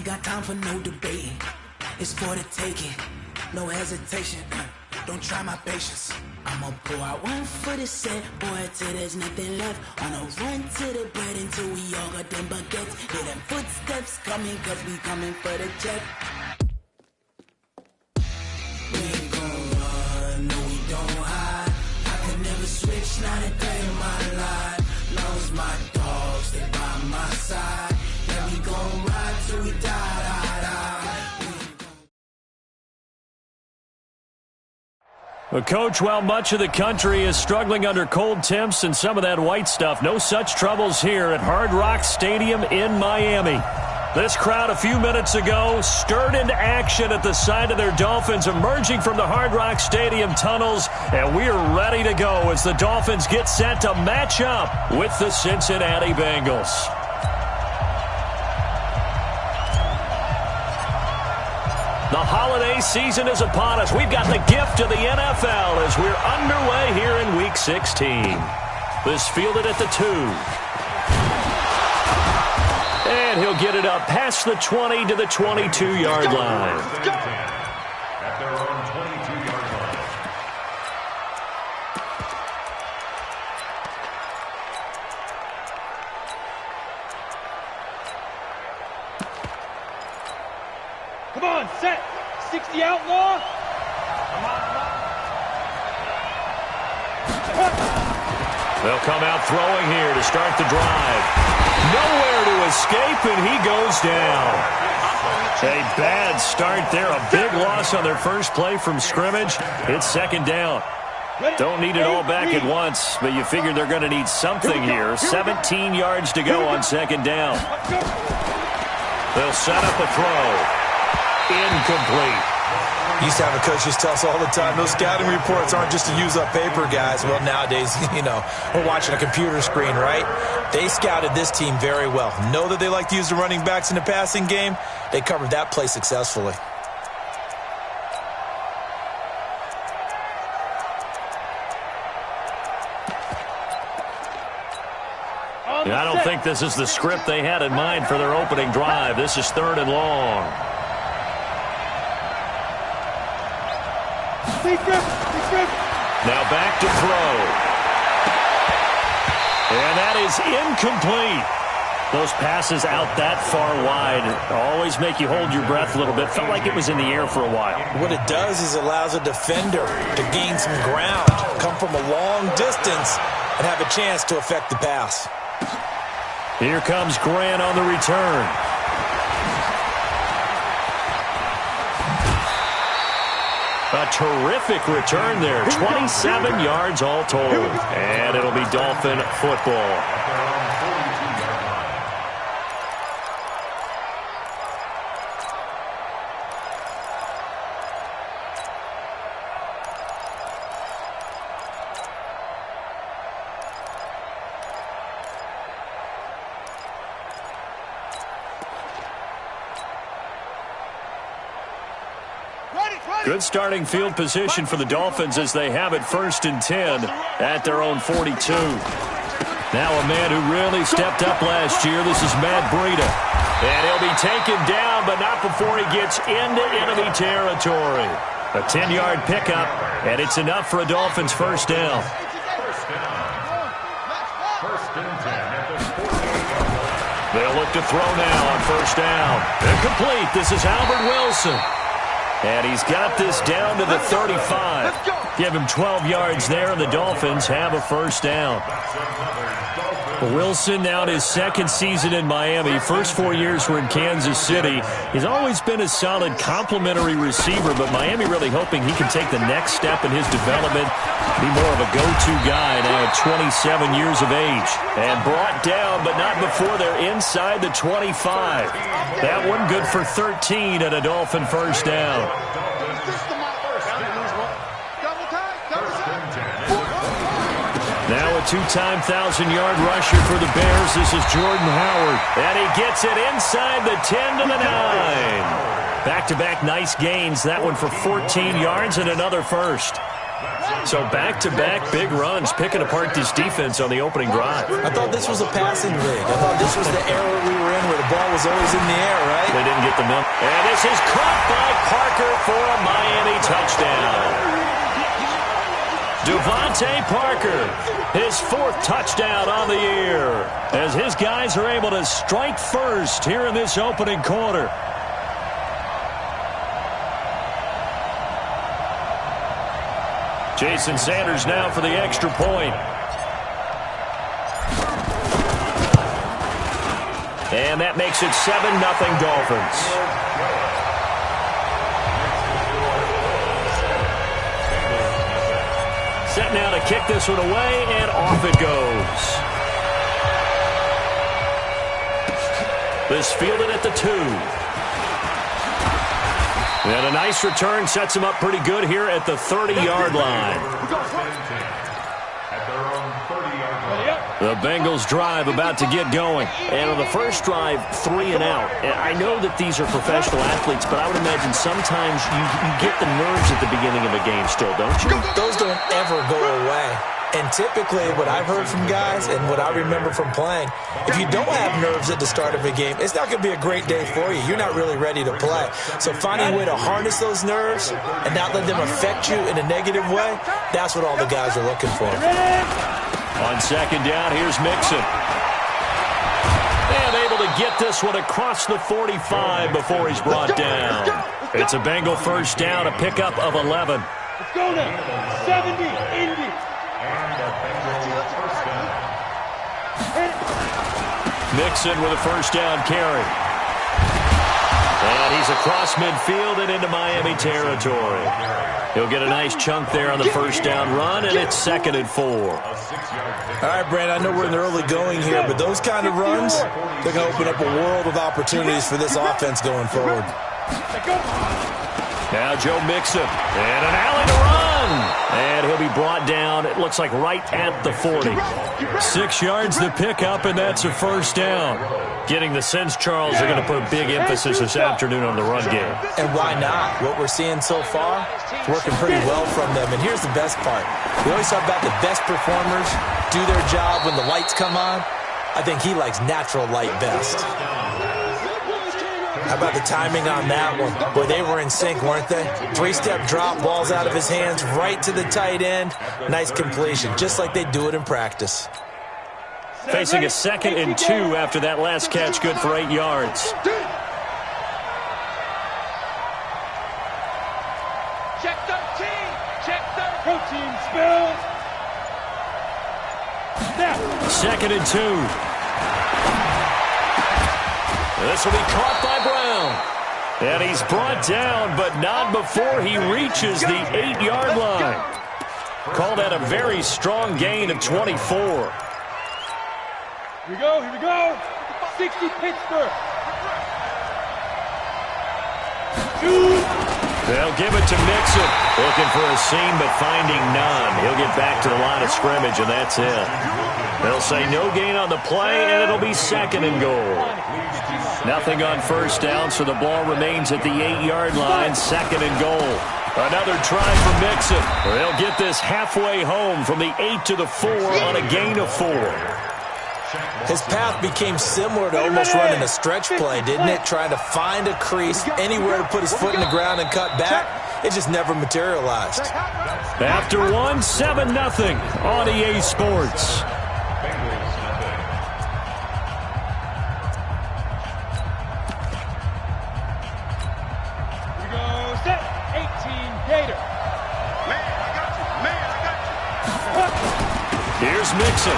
got time for no debating. It's for the taking, no hesitation. Don't try my patience. I'ma pour out one for the set, boy, till there's nothing left. On a run to the bread until we all got them baguettes. Hear them footsteps coming, cause we coming for the check. We ain't gon' run, no we don't hide. I could never switch, not a day in my life. Long as my dogs stay by my side. Yeah, we gon' ride till we die, die, die. Well, Coach, while much of the country is struggling under cold temps and some of that white stuff, no such troubles here at Hard Rock Stadium in Miami. This crowd a few minutes ago stirred into action at the side of their Dolphins emerging from the Hard Rock Stadium tunnels, and we are ready to go as the Dolphins get set to match up with the Cincinnati Bengals. The holiday season is upon us. We've got the gift of the NFL as we're underway here in Week 16. This fielded at the 2. And he'll get it up past the 20 to the 22-yard line. At their own 22-yard line. Come on, set. 60 outlaw. Come on. They'll come out throwing here to start the drive. Nowhere to escape, and he goes down. A bad start there. A big loss on their first play from scrimmage. It's second down. Don't need it all back at once, but you figure they're going to need something here. 17 yards to go on second down. They'll set up a throw. Incomplete. Used to have a coach just tell us all the time, those scouting reports aren't just to use up paper, guys. Well, nowadays, we're watching a computer screen, right? They scouted this team very well. Know that they like to use the running backs in the passing game. They covered that play successfully. I don't think this is the script they had in mind for their opening drive. This is third and long. Now back to throw. And that is incomplete. Those passes out that far wide always make you hold your breath a little bit. Felt like it was in the air for a while. What it does is it allows a defender to gain some ground, come from a long distance, and have a chance to affect the pass. Here comes Grant on the return. A terrific return there. 27 yards all told. And it'll be Dolphin football. Good starting field position for the Dolphins as they have it 1st and 10 at their own 42. Now a man who really stepped up last year. This is Matt Breida. And he'll be taken down, but not before he gets into enemy territory. A 10-yard pickup, and it's enough for a Dolphins first down. They'll look to throw now on first down. Incomplete. This is Albert Wilson. And he's got this down to the 35. Give him 12 yards there, and the Dolphins have a first down. Wilson now in his second season in Miami. First 4 years were in Kansas City. He's always been a solid complementary receiver, but Miami really hoping he can take the next step in his development, be more of a go-to guy now at 27 years of age. And brought down, but not before they're inside the 25. That one good for 13 and a Dolphin first down. Now a two-time 1,000-yard rusher for the Bears. This is Jordan Howard. And he gets it inside the 10 to the 9. Back-to-back nice gains. That one for 14 yards and another first. So back-to-back big runs, picking apart this defense on the opening drive. I thought this was a passing league. I thought this was the era we were in where the ball was always in the air, right? They didn't get the milk. And this is caught by Parker for a Miami touchdown. Devontae Parker, his 4th touchdown on the year, as his guys are able to strike first here in this opening quarter. Jason Sanders now for the extra point. And that makes it 7-0 Dolphins. Set now to kick this one away, and off it goes. This fielded at the 2. And a nice return sets him up pretty good here at the 30-yard line. The Bengals drive about to get going. And on the first drive, 3 and out. And I know that these are professional athletes, but I would imagine sometimes you get the nerves at the beginning of a game still, don't you? Those don't ever go away. And typically what I've heard from guys and what I remember from playing, if you don't have nerves at the start of a game, it's not going to be a great day for you. You're not really ready to play. So finding a way to harness those nerves and not let them affect you in a negative way, that's what all the guys are looking for. On second down, here's Mixon. And able to get this one across the 45 before he's brought down. It's a Bengal first down, a pickup of 11. Let's go now. 70, Indy. Mixon with a first down carry. And he's across midfield and into Miami territory. He'll get a nice chunk there on the first down run, and it's 2nd and 4. All right, Brand, I know we're in the early going here, but those kind of runs, they're going to open up a world of opportunities for this offense going forward. Now Joe Mixon, and an alley to run. And he'll be brought down, it looks like right at the 40. 6 yards the pickup, and that's a first down. Getting the sense, Charles, they're going to put a big emphasis this afternoon on the run game. And why not? What we're seeing so far, it's working pretty well from them. And here's the best part. We always talk about the best performers do their job when the lights come on. I think he likes natural light best. How about the timing on that one? Boy, they were in sync, weren't they? 3-step drop, balls out of his hands, right to the tight end. Nice completion, just like they do it in practice. Facing a 2nd and 2 after that last catch, good for 8 yards. Check 13. Check 13. Protein spills. Snap. 2nd and 2. This will be caught by Brown. And he's brought down, but not before he reaches the 8-yard line. Called that a very strong gain of 24. Here we go, here we go. 60 Pittsburgh. They'll give it to Mixon. Looking for a seam, but finding none. He'll get back to the line of scrimmage, and that's it. They'll say no gain on the play, and it'll be 2nd and goal. Nothing on first down, so the ball remains at the 8-yard line, 2nd and goal. Another try for Mixon. They'll get this halfway home from the 8 to the 4 on a gain of 4. His path became similar to almost running a stretch play, didn't it? Trying to find a crease, anywhere to put his foot in the ground and cut back. It just never materialized. After 1, 7-0 on EA Sports. Here we go, set. 18 Gator. Here's Mixon.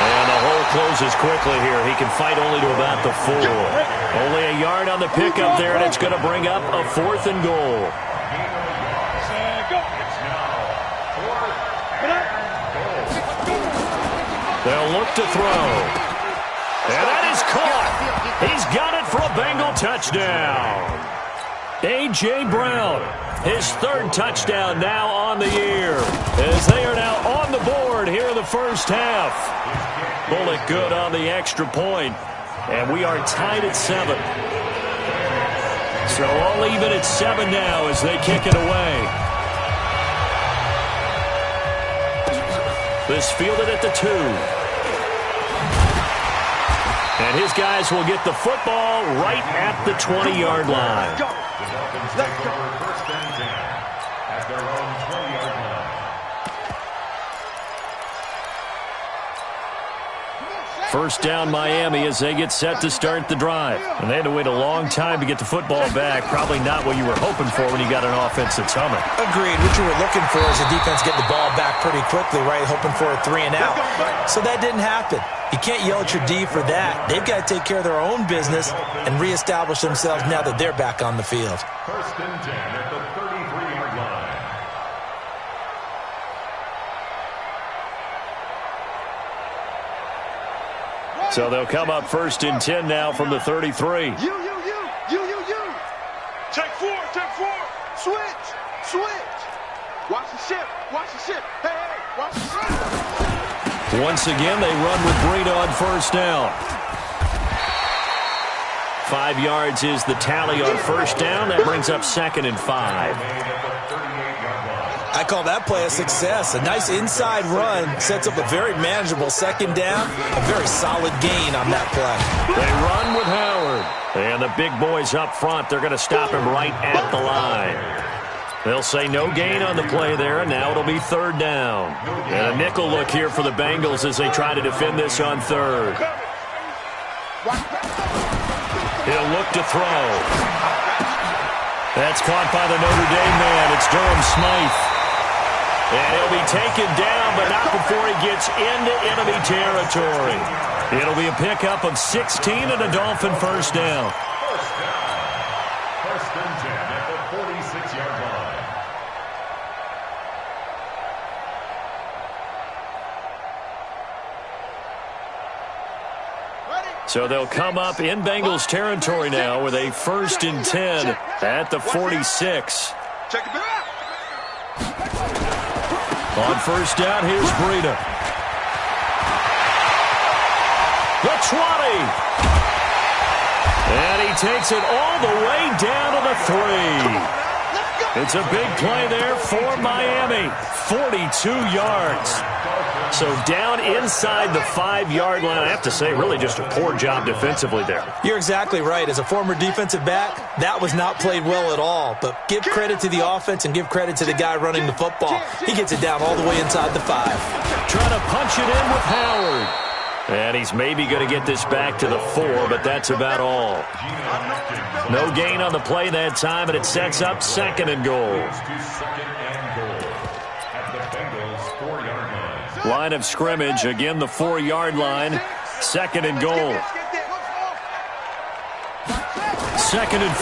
And the hole closes quickly here. He can fight only to about the 4. Only a yard on the pickup there, and it's going to bring up a 4th and goal. They'll look to throw. And that is caught. He's got it for a Bengal touchdown. A.J. Brown, his 3rd touchdown now on the year, as they are now on the board here in the first half. Bullock good on the extra point, and we are tied at 7. So all even at 7 now as they kick it away. This fielded at the 2. And his guys will get the football right at the 20-yard line. Let's go. First and 10 at their own 20-yard line. First down Miami as they get set to start the drive. And they had to wait a long time to get the football back. Probably not what you were hoping for when you got an offense that's humming. Agreed. What you were looking for is a defense getting the ball back pretty quickly, right? Hoping for a 3 and out. So that didn't happen. You can't yell at your D for that. They've got to take care of their own business and reestablish themselves now that they're back on the field. First and 10 at the 33-yard line. So they'll come up first and 10 now from the 33. You. Take four. Switch. Watch the ship. Hey, watch the ship. Once again, they run with Breida on first down. 5 yards is the tally on first down. That brings up 2nd and 5. I call that play a success. A nice inside run sets up a very manageable 2nd down. A very solid gain on that play. They run with Howard. And the big boys up front, they're going to stop him right at the line. They'll say no gain on the play there, and now it'll be 3rd down. And a nickel look here for the Bengals as they try to defend this on 3rd. He'll look to throw. That's caught by the Notre Dame man. It's Durham Smythe. And he'll be taken down, but not before he gets into enemy territory. It'll be a pickup of 16 and a Dolphin first down. First and 10 at the 46-yard line. So they'll come up in Bengals territory now with a 1st and 10 at the 46. Check it out. On first down, here's Breida. The 20. And he takes it all the way down to the 3. It's a big play there for Miami. 42 yards. So down inside the 5-yard line. I have to say, really just a poor job defensively there. You're exactly right. As a former defensive back, that was not played well at all. But give credit to the offense and give credit to the guy running the football. He gets it down all the way inside the 5. Trying to punch it in with Howard. And he's maybe going to get this back to the 4, but that's about all. No gain on the play that time, and it sets up 2nd and goal. Line of scrimmage, again the 4-yard line. 2nd and goal. 2nd and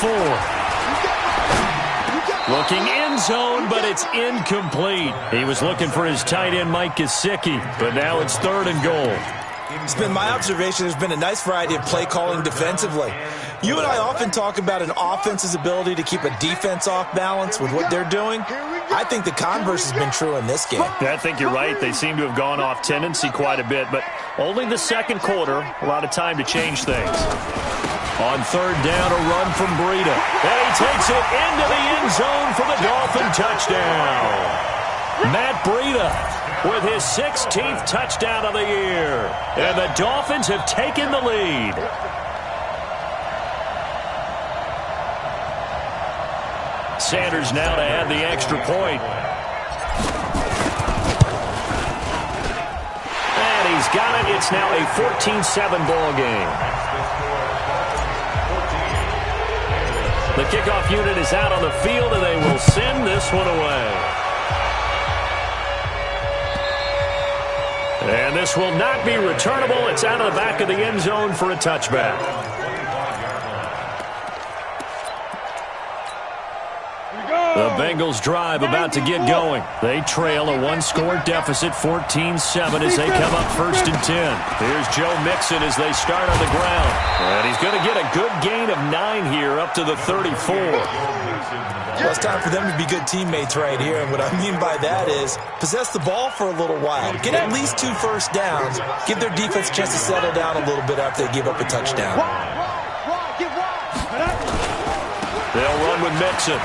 4. Looking end zone, but it's incomplete. He was looking for his tight end, Mike Gesicki, but now it's 3rd and goal. It's been my observation there's been a nice variety of play calling defensively. You and I often talk about an offense's ability to keep a defense off balance with what they're doing. I think the converse has been true in this game. I think you're right. They seem to have gone off tendency quite a bit, but only the 2nd quarter, a lot of time to change things. On 3rd down, a run from Breida. And he takes it into the end zone for the Dolphin touchdown. Matt Breida with his 16th touchdown of the year. And the Dolphins have taken the lead. Sanders now to add the extra point. And he's got it. It's now a 14-7 ball game. The kickoff unit is out on the field, and they will send this one away. And this will not be returnable. It's out of the back of the end zone for a touchback. The Bengals drive about to get going. They trail a 1-score deficit, 14-7, as they come up 1st and 10. Here's Joe Mixon as they start on the ground. And he's going to get a good gain of 9 here up to the 34. Well, it's time for them to be good teammates right here. And what I mean by that is possess the ball for a little while. Get at least 2 first downs. Give their defense a chance to settle down a little bit after they give up a touchdown. They'll run with Mixon.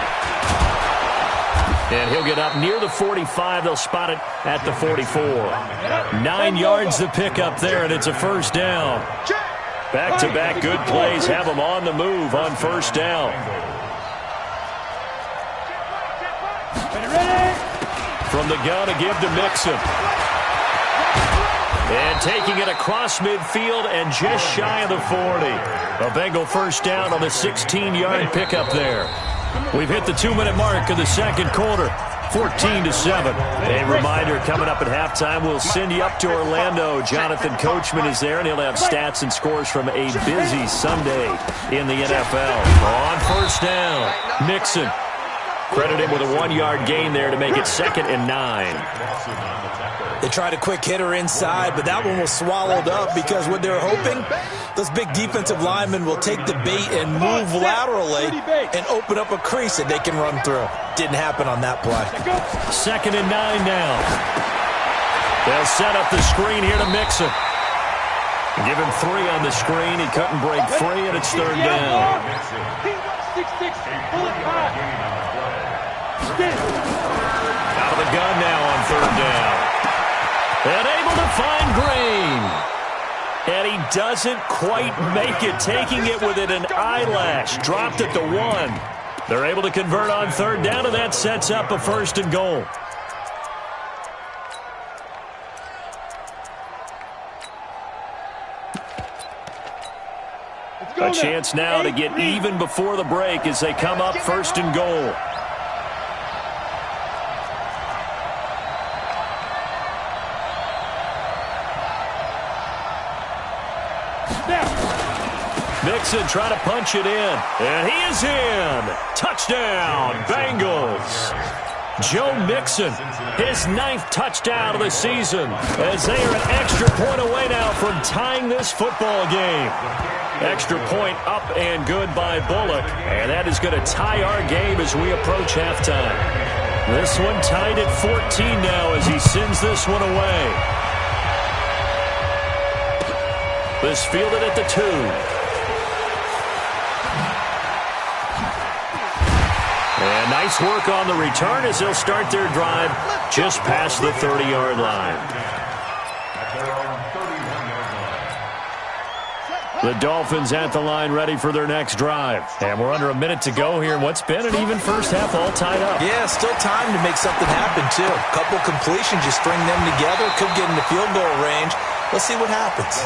And he'll get up near the 45. They'll spot it at the 44. 9 yards to pick up there, and it's a first down. Back-to-back good plays have them on the move on first down. From the gun, a give to Mixon. And taking it across midfield and just shy of the 40. A Bengal first down on the 16-yard pickup there. We've hit the 2-minute mark of the second quarter. 14-7. A reminder, coming up at halftime, we'll send you up to Orlando. Jonathan Coachman is there, and he'll have stats and scores from a busy Sunday in the NFL. On first down, Mixon. Credit him with a 1-yard gain there to make it 2nd and 9. They tried a quick hitter inside, but that one was swallowed up because what they're hoping, those big defensive linemen will take the bait and move laterally and open up a crease that they can run through. Didn't happen on that play. 2nd and 9 now. They'll set up the screen here to Mixon. Give him 3 on the screen. He couldn't break free, and it's 3rd down. Out of the gun now on 3rd down. And able to find Green. And he doesn't quite make it, taking it within an eyelash. Dropped at the 1. They're able to convert on 3rd down, and that sets up a 1st and goal. A chance now to get even before the break as they come up 1st and goal. Mixon trying to punch it in, and he is in. Touchdown, Bengals. Joe Mixon, his 9th touchdown of the season, as they are an extra point away now from tying this football game. Extra point up and good by Bullock, and that is going to tie our game as we approach halftime. This one tied at 14 now as he sends this one away. This fielded at the 2. And nice work on the return as they'll start their drive just past the 30-yard line. The Dolphins at the line ready for their next drive. And we're under a minute to go here in what's been an even first half all tied up. Yeah, still time to make something happen, too. A couple completions, you string them together, could get into field goal range. Let's see what happens.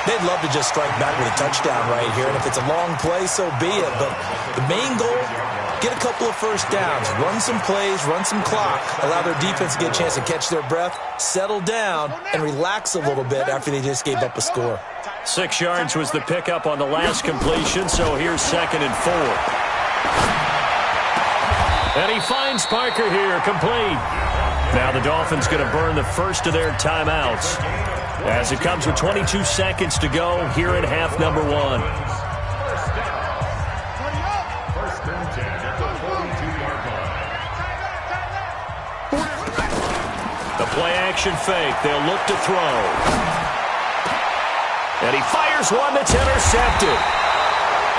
They'd love to just strike back with a touchdown right here, and if it's a long play, so be it. But the main goal, get a couple of first downs, run some plays, run some clock, allow their defense to get a chance to catch their breath, settle down, and relax a little bit after they just gave up a score. 6 yards was the pickup on the last completion, so here's 2nd and 4. And he finds Parker here, complete. Now the Dolphins going to burn the first of their timeouts, as it comes with 22 seconds to go here in half number 1. The play-action fake. They'll look to throw. And he fires one that's intercepted.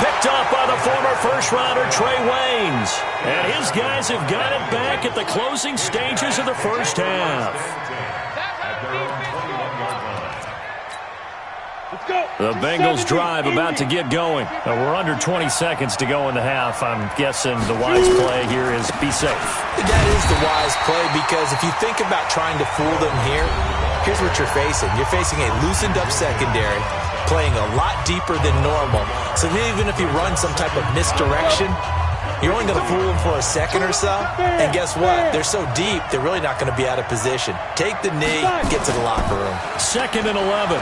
Picked up by the former first-rounder Trey Waynes. And his guys have got it back at the closing stages of the first half. The Bengals drive about to get going. We're under 20 seconds to go in the half. I'm guessing the wise play here is be safe. That is the wise play, because if you think about trying to fool them here, here's what you're facing. You're facing a loosened-up secondary, playing a lot deeper than normal. So even if you run some type of misdirection, you're only going to fool them for a second or so. And guess what? They're so deep, they're really not going to be out of position. Take the knee, get to the locker room. 2nd and 11.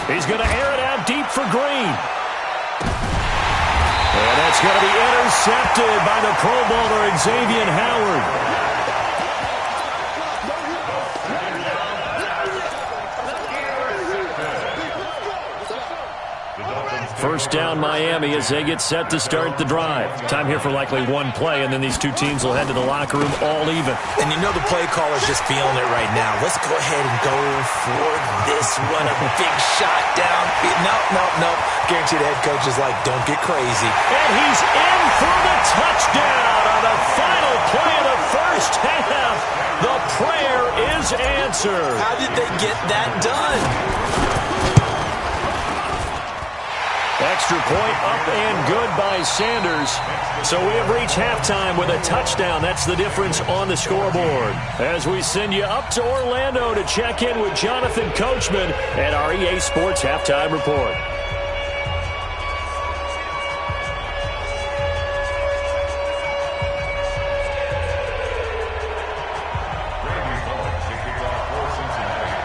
He's going to air it out deep for Green. And that's going to be intercepted by the Pro Bowler Xavier Howard. First down Miami as they get set to start the drive. Time here for likely one play, and then these two teams will head to the locker room all even. And you know the play caller's just feeling it right now. Let's go ahead and go for this one. A big shot down. No. Guarantee the head coach is like, don't get crazy. And he's in for the touchdown on the final play of the first half. The prayer is answered. How did they get that done? Extra point up and good by Sanders. So we have reached halftime with a touchdown. That's the difference on the scoreboard. As we send you up to Orlando to check in with Jonathan Coachman at our EA Sports Halftime Report.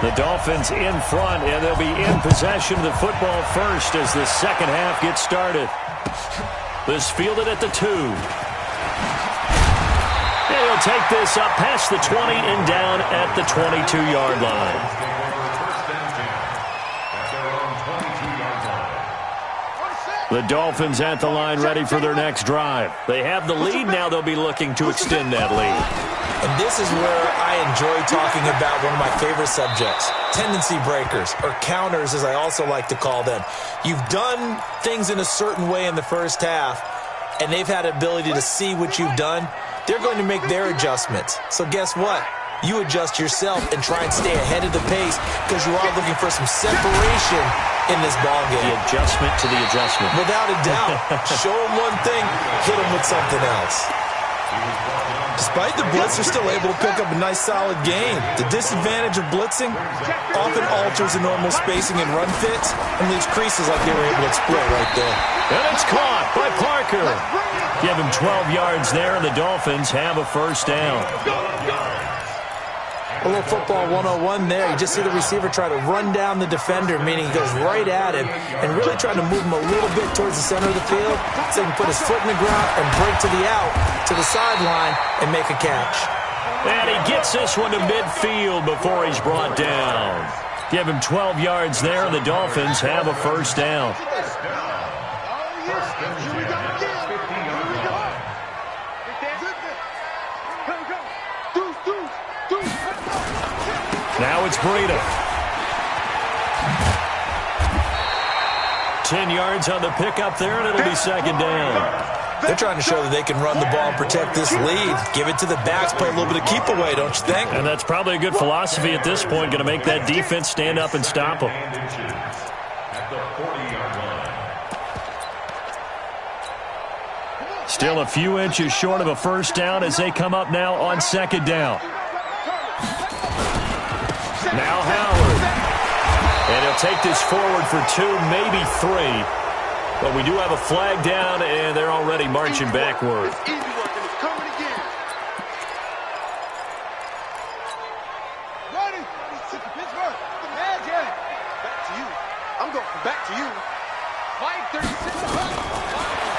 The Dolphins in front, and they'll be in possession of the football first as the second half gets started. This fielded at the 2. And he'll take this up past the 20 and down at the 22-yard line. The Dolphins at the line ready for their next drive. They have the lead. Now they'll be looking to extend that lead. And this is where I enjoy talking about one of my favorite subjects, tendency breakers, or counters as I also like to call them. You've done things in a certain way in the first half, and they've had the ability to see what you've done. They're going to make their adjustments. So guess what? You adjust yourself and try and stay ahead of the pace because you are looking for some separation in this ballgame. The adjustment to the adjustment. Without a doubt. Show them one thing, hit them with something else. Despite the blitz, they're still able to pick up a nice, solid gain. The disadvantage of blitzing often alters the normal spacing and run fits and leaves creases like they were able to exploit right there. And it's caught by Parker. Give him 12 yards there, and the Dolphins have a first down. A little football 101 there. You just see the receiver try to run down the defender, meaning he goes right at him and really trying to move him a little bit towards the center of the field so he can put his foot in the ground and break to the out, to the sideline, and make a catch. And he gets this one to midfield before he's brought down. Give him 12 yards there, and the Dolphins have a first down. Now it's Breida. 10 yards on the pickup there, and it'll be second down. They're trying to show that they can run the ball and protect this lead. Give it to the backs, play a little bit of keep away, don't you think? And that's probably a good philosophy at this point, going to make that defense stand up and stop them. Still a few inches short of a first down as they come up now on second down. Now Howard. And he'll take this forward for 2, maybe 3. But we do have a flag down, and they're already marching backward.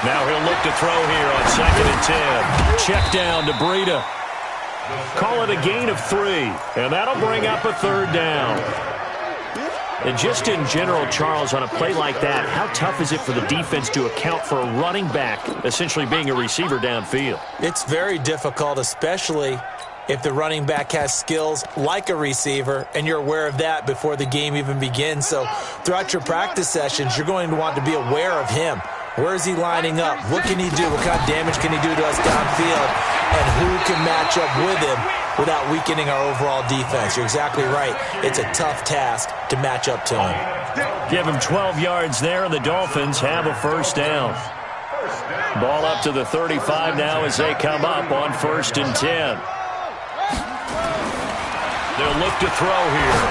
Now he'll look to throw here on second and 10. Check down to Breida. Call it a gain of 3, and that'll bring up a third down. And just in general, Charles, on a play like that, how tough is it for the defense to account for a running back essentially being a receiver downfield? It's very difficult, especially if the running back has skills like a receiver, and you're aware of that before the game even begins. So throughout your practice sessions, you're going to want to be aware of him. Where is he lining up? What can he do? What kind of damage can he do to us downfield? And who can match up with him without weakening our overall defense? You're exactly right. It's a tough task to match up to him. Give him 12 yards there, and the Dolphins have a first down. Ball up to the 35 now as they come up on first and 10. They'll look to throw here.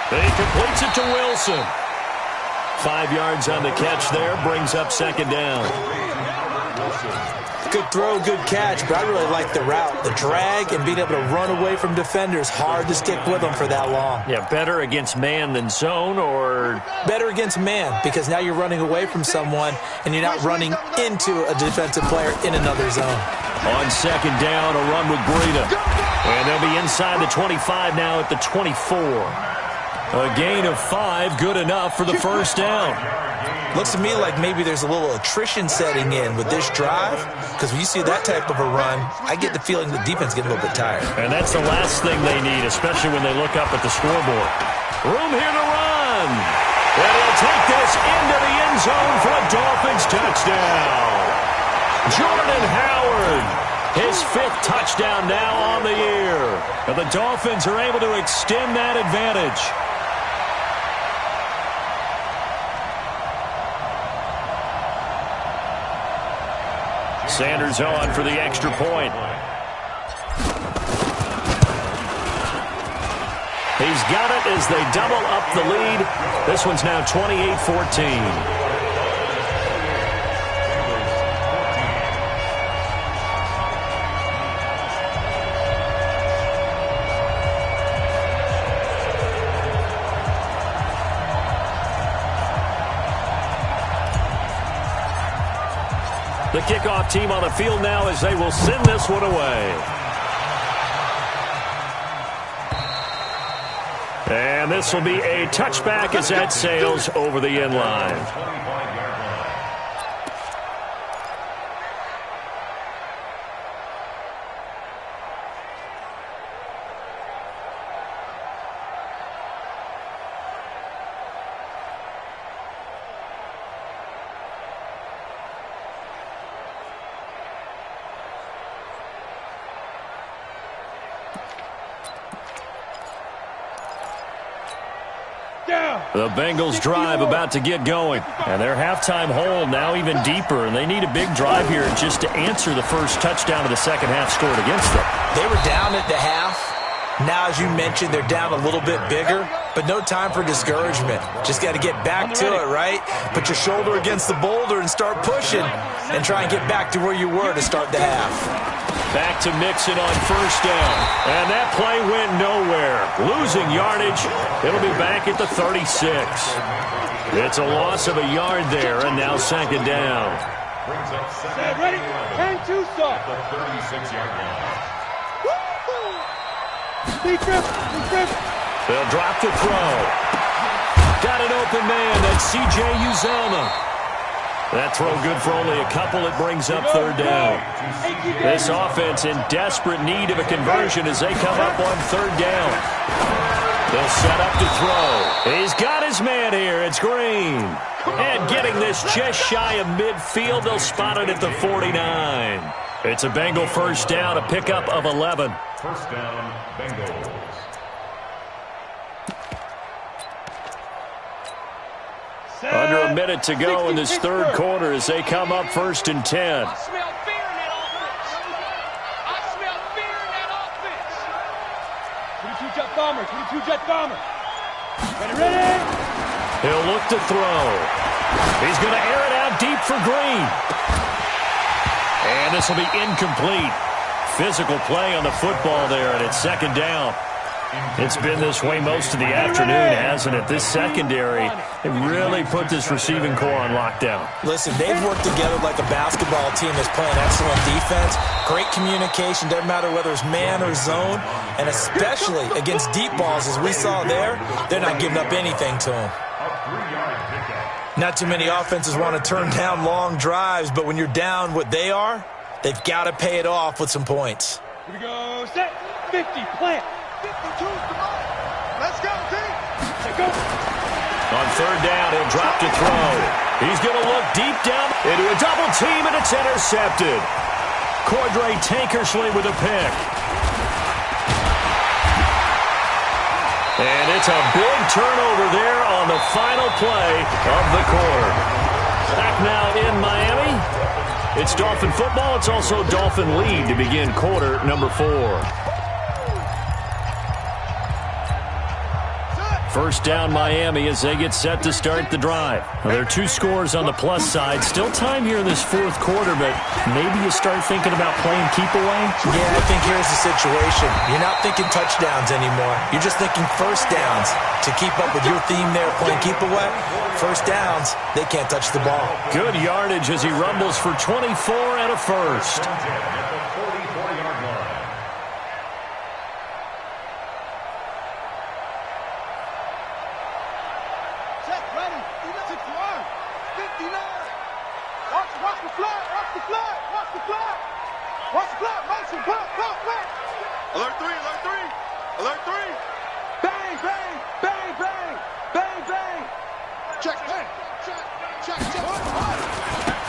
He completes it to Wilson. 5 yards on the catch there, brings up second down. Good throw, good catch, but I really like the route. The drag and being able to run away from defenders, hard to stick with them for that long. Yeah, better against man than zone, or? Better against man, because now you're running away from someone and you're not running into a defensive player in another zone. On second down, a run with Breida. And they'll be inside the 25 now at the 24. A gain of 5, good enough for the first down. Looks to me like maybe there's a little attrition setting in with this drive, because when you see that type of a run, I get the feeling the defense getting a little bit tired. And that's the last thing they need, especially when they look up at the scoreboard. Room here to run. And he'll take this into the end zone for a Dolphins touchdown. Jordan Howard, his 5th touchdown now on the year. And the Dolphins are able to extend that advantage. Sanders on for the extra point. He's got it as they double up the lead. This one's now 28-14. The kickoff team on the field now as they will send this one away. And this will be a touchback as that sails over the end line. The Bengals drive about to get going. And their halftime hole now even deeper. And they need a big drive here just to answer the first touchdown of the second half scored against them. They were down at the half. Now, as you mentioned, they're down a little bit bigger. But no time for discouragement. Just got to get back to it, right? Put your shoulder against the boulder and start pushing. And try and get back to where you were to start the half. Back to Mixon on first down. And that play went nowhere. Losing yardage. It'll be back at the 36. It's a loss of a yard there, and now second down. Ready? Hang too soft. The 36-yard line. They'll drop the throw. Got an open man. That's C.J. Uzomah. That throw good for only a couple. It brings up third down. This offense in desperate need of a conversion as they come up on third down. They'll set up to throw. He's got his man here. It's Green. And getting this just shy of midfield, they'll spot it at the 49. It's a Bengal first down, a pickup of 11. First down, Bengals. Under a minute to go in this third quarter as they come up first and 10. I smell fear in that offense. I smell fear in that offense. 22-jet bomber, 22-jet bomber. Ready? He'll look to throw. He's going to air it out deep for Green. And this will be incomplete. Physical play on the football there, and it's second down. It's been this way most of the afternoon, hasn't it? This secondary, they really put this receiving core on lockdown. Listen, they've worked together like a basketball team that's playing excellent defense. Great communication, doesn't matter whether it's man or zone. And especially against deep balls, as we saw there, they're not giving up anything to them. Not too many offenses want to turn down long drives, but when you're down what they are, they've got to pay it off with some points. Here we go. Set. 50. Plant. 52. Come on. Let's go, team. Let's go. On third down, he'll drop to throw. He's going to look deep down into a double team, and it's intercepted. Cordray Tankersley with a pick. And it's a big turnover there on the final play of the quarter. Back now in Miami. It's Dolphin football. It's also Dolphin lead to begin quarter number 4. First down Miami as they get set to start the drive. Now, there are 2 scores on the plus side. Still time here in this fourth quarter, but maybe you start thinking about playing keep away? Yeah, I think here's the situation. You're not thinking touchdowns anymore. You're just thinking first downs. To keep up with your theme there, playing keep away, first downs, they can't touch the ball. Good yardage as he rumbles for 24 and a first.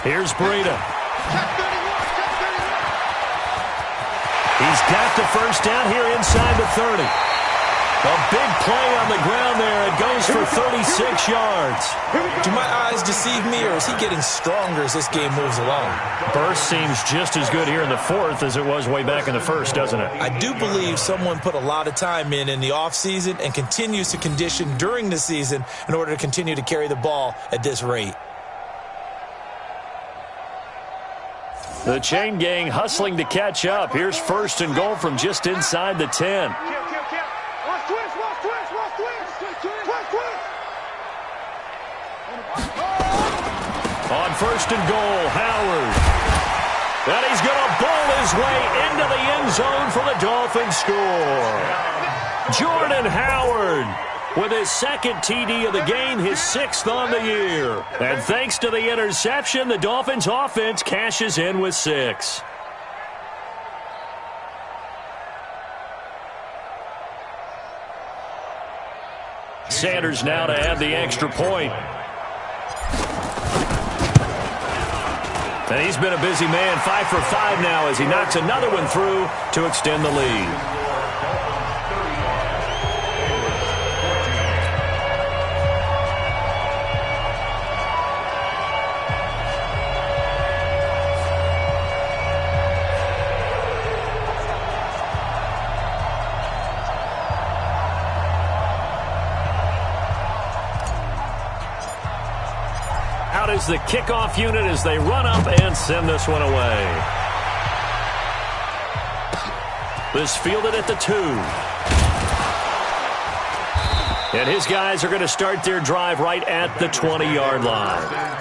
Here's Breida. He's got the first down here inside the 30. A big play on the ground there. It goes for 36 yards. Do my eyes deceive me, or is he getting stronger as this game moves along? Burst seems just as good here in the fourth as it was way back in the first, doesn't it? I do believe someone put a lot of time in the offseason and continues to condition during the season in order to continue to carry the ball at this rate. The chain gang hustling to catch up. Here's first and goal from just inside the 10. On first and goal, Howard. And he's going to bowl his way into the end zone for the Dolphins score. Jordan Howard with his second TD of the game, his 6th on the year. And thanks to the interception, the Dolphins offense cashes in with 6. Sanders now to add the extra point. And he's been a busy man, 5 for 5 now as he knocks another one through to extend the lead. Is the kickoff unit as they run up and send this one away. This fielded at the 2. And his guys are going to start their drive right at the 20-yard line.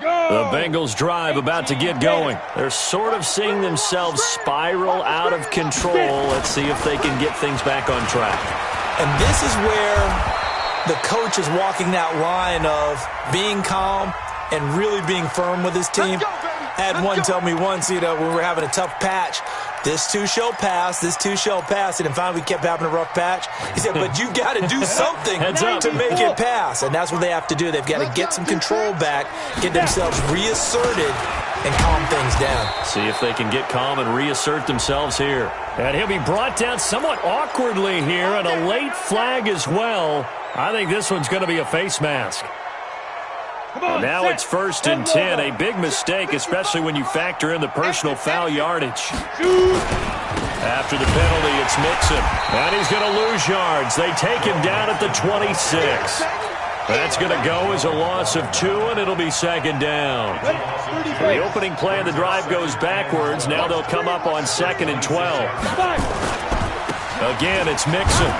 The Bengals drive about to get going. They're sort of seeing themselves spiral out of control. Let's see if they can get things back on track. And this is where the coach is walking that line of being calm and really being firm with his team. I had one tell me once, when we were having a tough patch, this too shall pass, this too shall pass. And then finally we kept having a rough patch. He said, but you got to do something to make it pass. And that's what they have to do. They've got to get some control back, get themselves reasserted, and calm things down. See if they can get calm and reassert themselves here. And he'll be brought down somewhat awkwardly here, and a late flag as well. I think this one's going to be a face mask. Now it's first and 10. A big mistake, especially when you factor in the personal foul yardage. After the penalty, it's Mixon. And he's going to lose yards. They take him down at the 26. That's going to go as a loss of 2, and it'll be second down. The opening play of the drive goes backwards. Now they'll come up on 2nd and 12. Again, it's Mixon.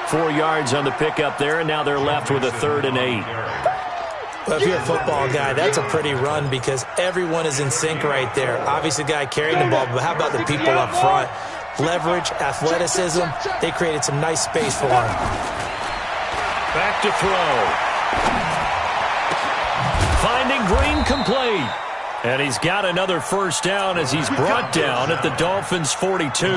4 yards on the pickup there, and now they're left with a 3rd and 8. Well, if you're a football guy, that's a pretty run because everyone is in sync right there. Obviously, the guy carrying the ball, but how about the people up front? Leverage, athleticism, they created some nice space for him. Back to throw. Finding Green complete. And he's got another first down as he's brought down at the Dolphins' 42.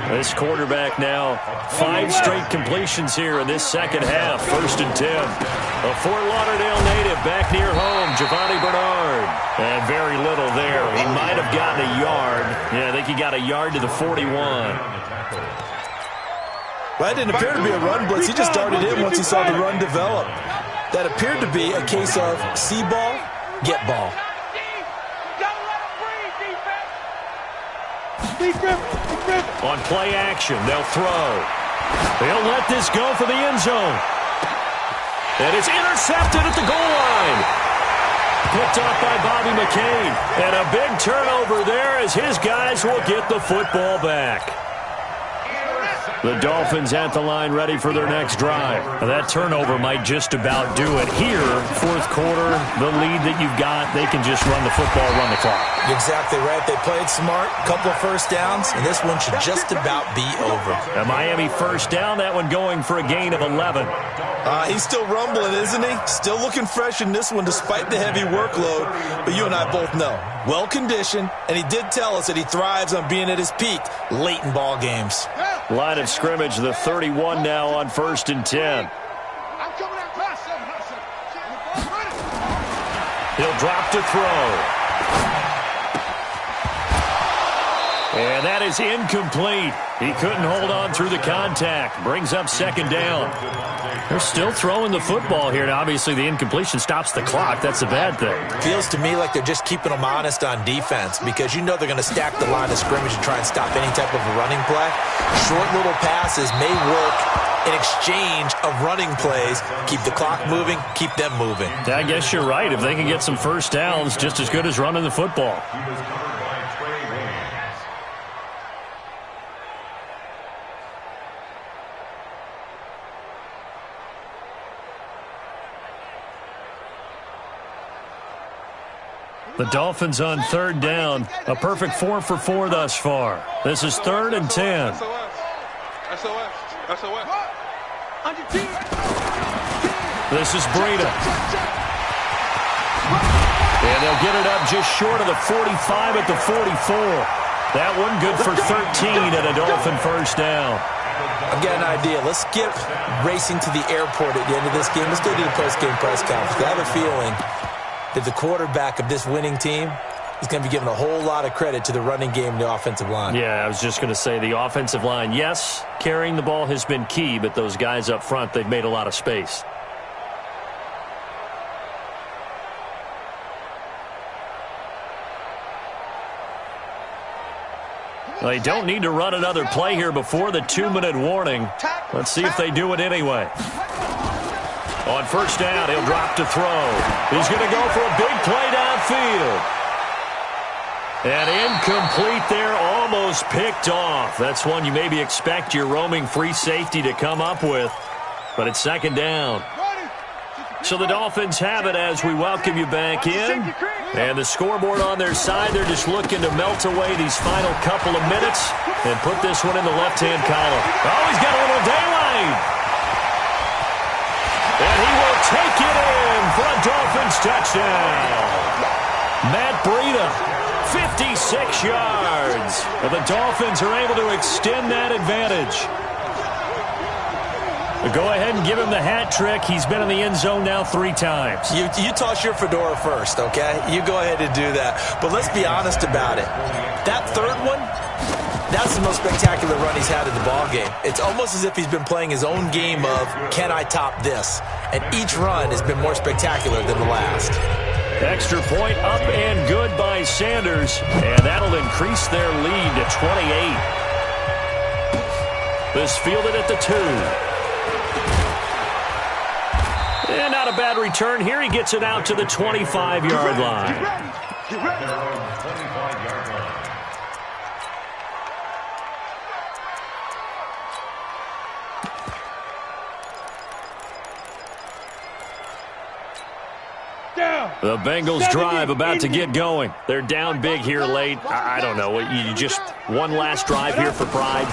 This quarterback now 5 straight completions here in this second half. 1st and 10. A Fort Lauderdale native back near home, Giovanni Bernard. And very little there. He might have gotten a yard. Yeah, I think he got a yard to the 41. Well, that didn't appear to be a run blitz. He just darted in once he saw the run develop. That appeared to be a case of see ball, get ball. On play action, they'll throw. They'll let this go for the end zone. And it's intercepted at the goal line. Picked off by Bobby McCain. And a big turnover there as his guys will get the football back. The Dolphins at the line ready for their next drive. Now, that turnover might just about do it. Here, fourth quarter, the lead that you've got, they can just run the football, run the clock. Exactly right. They played smart, couple of first downs, and this one should just about be over. A Miami first down, that one going for a gain of 11. He's still rumbling, isn't he? Still looking fresh in this one despite the heavy workload. But you and I both know, well-conditioned, and he did tell us that he thrives on being at his peak late in ball games. Line of scrimmage, the 31 now on 1st and 10. He'll drop to throw. And that is incomplete. He couldn't hold on through the contact. Brings up second down. They're still throwing the football here. Now, obviously, the incompletion stops the clock. That's a bad thing. Feels to me like they're just keeping them honest on defense because you know they're going to stack the line of scrimmage and try and stop any type of a running play. Short little passes may work in exchange of running plays. Keep the clock moving, keep them moving. I guess you're right. If they can get some first downs, just as good as running the football. The Dolphins on third down. A perfect 4 for 4 thus far. This is 3rd and 10. This is Breida. And they'll get it up just short of the 45 at the 44. That one good for 13 and a Dolphin first down. I've got an idea. Let's skip racing to the airport at the end of this game. Let's go to the post-game press conference. I have a feeling that the quarterback of this winning team is going to be given a whole lot of credit to the running game and the offensive line. Yeah, I was just going to say the offensive line, yes, carrying the ball has been key, but those guys up front, they've made a lot of space. They don't need to run another play here before the 2-minute warning. Let's see if they do it anyway. On first down, he'll drop to throw. He's going to go for a big play downfield. And incomplete there, almost picked off. That's one you maybe expect your roaming free safety to come up with. But it's second down. So the Dolphins have it as we welcome you back in. And the scoreboard on their side, they're just looking to melt away these final couple of minutes and put this one in the left-hand column. Oh, he's got a little daylight. And he will take it in for a Dolphins touchdown. Matt Breida, 56 yards. And the Dolphins are able to extend that advantage. Go ahead and give him the hat trick. He's been in the end zone now 3 times. You toss your fedora first, okay? You go ahead and do that. But let's be honest about it. That third one, that's the most spectacular run he's had in the ballgame. It's almost as if he's been playing his own game of, can I top this? And each run has been more spectacular than the last. Extra point up and good by Sanders. And that'll increase their lead to 28. This fielded at the 2. And not a bad return here. He gets it out to the 25-yard line. The Bengals drive about to get going. They're down big here late. I don't know. You just one last drive here for pride.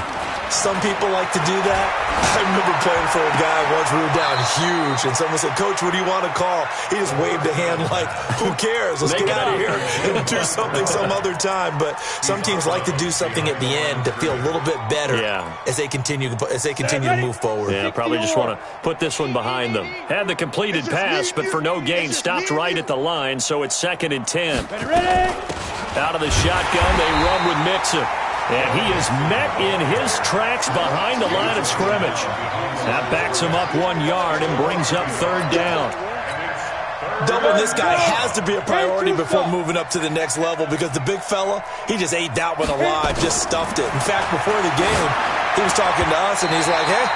Some people like to do that. I remember playing for a guy once. We were down huge, and someone said, "Coach, what do you want to call?" He just waved a hand like, "Who cares? Let's get out of here and do something some other time." But some teams like to do something at the end to feel a little bit better as they continue to move forward. Yeah, probably just want to put this one behind them. Had the completed pass, but for no gain, stopped right at the line, so it's 2nd and 10. Out of the shotgun, they run with Mixon. And he is met in his tracks behind the line of scrimmage. That backs him up 1 yard and brings up 3rd down. Doubling this guy has to be a priority before moving up to the next level because the big fella, he just ate that one alive, just stuffed it. In fact, before the game, he was talking to us, and he's like, "Hey,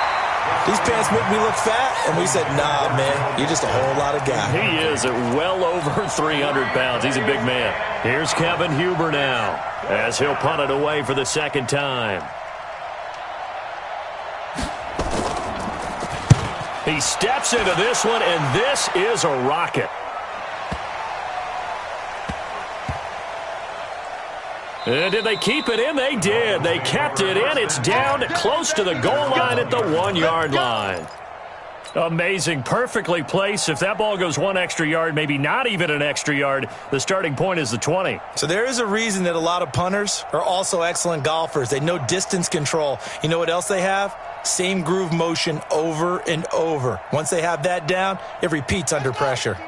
these pants make me look fat." And we said, "Nah, man, you're just a whole lot of guy." He is at well over 300 pounds. He's a big man. Here's Kevin Huber now as he'll punt it away for the 2nd time. He steps into this one, and this is a rocket. And did they keep it in? They did. They kept it in. It's down close to the goal line at the 1-yard line. Amazing. Perfectly placed. If that ball goes one extra yard, maybe not even an extra yard, the starting point is the 20. So there is a reason that a lot of punters are also excellent golfers. They know distance control. You know what else they have? Same groove motion over and over. Once they have that down, it repeats under pressure.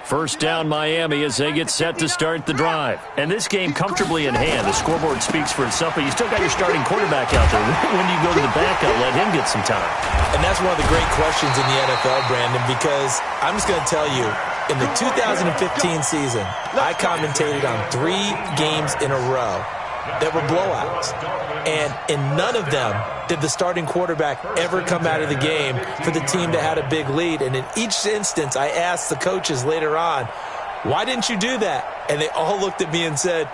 First down Miami as they get set to start the drive. And this game comfortably in hand. The scoreboard speaks for itself, but you still got your starting quarterback out there. When do you go to the backup, let him get some time? And that's one of the great questions in the NFL, Brandon, because I'm just going to tell you, in the 2015 season, I commentated on 3 games in a row that were blowouts. And in none of them did the starting quarterback ever come out of the game for the team that had a big lead. And in each instance, I asked the coaches later on, why didn't you do that? And they all looked at me and said,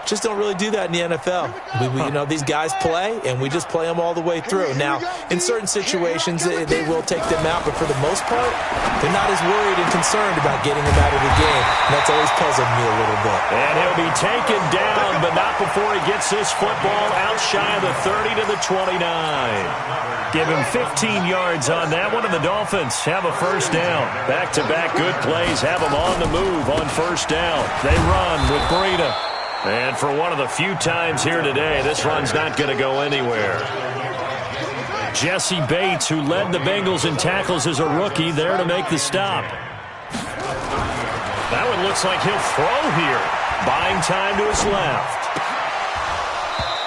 just don't really do that in the NFL. You know, these guys play, and we just play them all the way through. Now, in certain situations, they will take them out, but for the most part, they're not as worried and concerned about getting them out of the game. And that's always puzzled me a little bit. And he'll be taken down, but not before he gets this football out shy of the 30 to the 29. Give him 15 yards on that one, and the Dolphins have a first down. Back-to-back good plays have them on the move on first down. They run with Breida. And for one of the few times here today, this run's not going to go anywhere. Jesse Bates, who led the Bengals in tackles as a rookie, there to make the stop. That one looks like he'll throw here. Buying time to his left.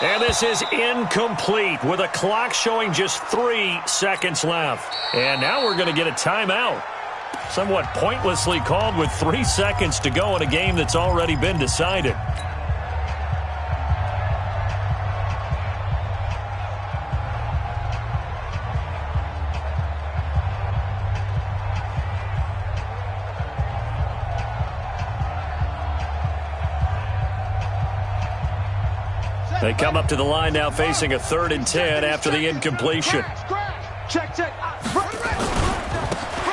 And this is incomplete with a clock showing just 3 seconds left. And now we're going to get a timeout. Somewhat pointlessly called with 3 seconds to go in a game that's already been decided. They come up to the line now facing a 3rd and 10 after the incompletion.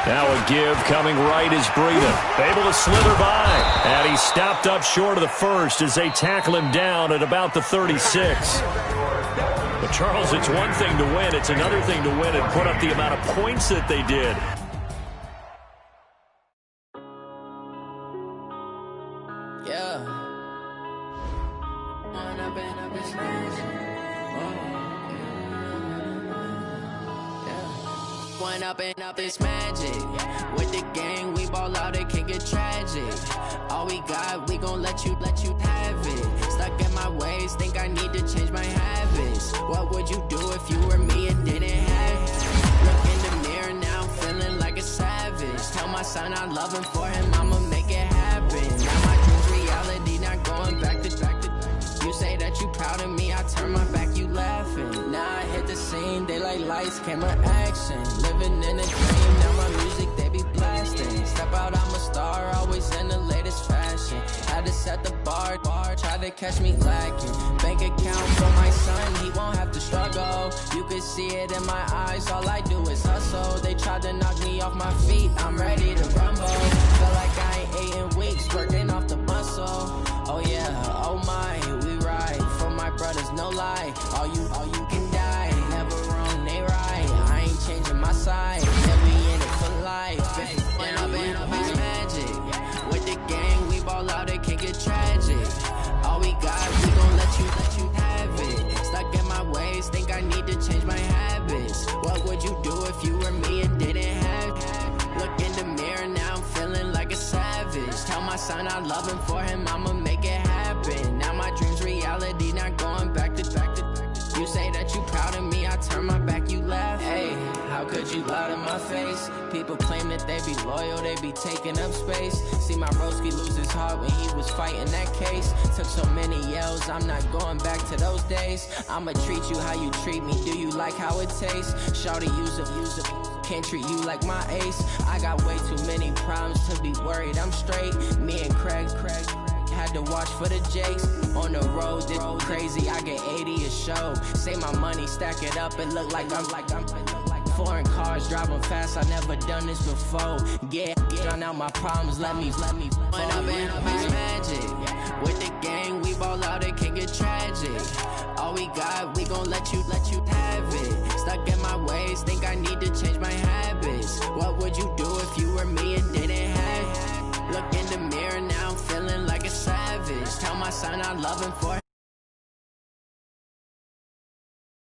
Now a give coming right is Breida. Able to slither by. And he's stopped up short of the first as they tackle him down at about the 36. But Charles, it's one thing to win. It's another thing to win and put up the amount of points that they did. Up this magic with the gang, we ball out, it can get tragic. All we got, we gon' let you have it. Stuck in my ways, think I need to change my habits. What would you do if you were me and didn't have it? Look in the mirror now, I'm feeling like a savage. Tell my son I love him, for him I'ma make it happen. Now my dreams reality, not going back to. You say that you proud of me, I turn my back, you laughing. Now I hit the scene, they like lights, camera, action. Living in a dream, now my music, they be blasting. Step out, I'm a star, always in the latest fashion. Had to set the bar, try to catch me lacking. Bank account for my son, he won't have to struggle. You can see it in my eyes, all I do is hustle. They tried to knock me off my feet, I'm ready to rumble. Feel like I ain't ate in weeks, working off the muscle. Oh yeah, oh my, we ride for my brothers, no lie. All you can die, never wrong, they right. I ain't changing my side, yeah, we in it for life. And up it's magic. With the gang, we ball out, it can get tragic. All we got, we gon' let you have it. Stuck in my ways, think I need to change my habits. What would you do if you were me and didn't have it? Look in the mirror now, I'm feeling like a savage. Tell my son I love him, for him I'ma make it happen. Now my dreams reality, not going back to. You say that you proud of me, I turn my back, you laugh. Hey, how could you lie to my face? People claim that they be loyal, they be taking up space. See my broski lose his heart when he was fighting that case. Took so many yells, I'm not going back to those days. I'ma treat you how you treat me, do you like how it tastes? Shawty, use it. Can't treat you like my ace. I got way too many problems to be worried, I'm straight. Me and Craig had to watch for the Jakes. On the road, this crazy, I get 80 a show. Say my money, stack it up, and look like I'm Foreign cars, driving fast, I never done this before. Get drown out my problems, let me When I've been magic. With the gang, we ball out, it can get tragic. All we got, we gon' let you have it. Stuck in my ways, think I need to change my habits. What would you do if you were me and didn't have it? Look in the mirror, now I'm feeling like a savage. Tell my son I love him for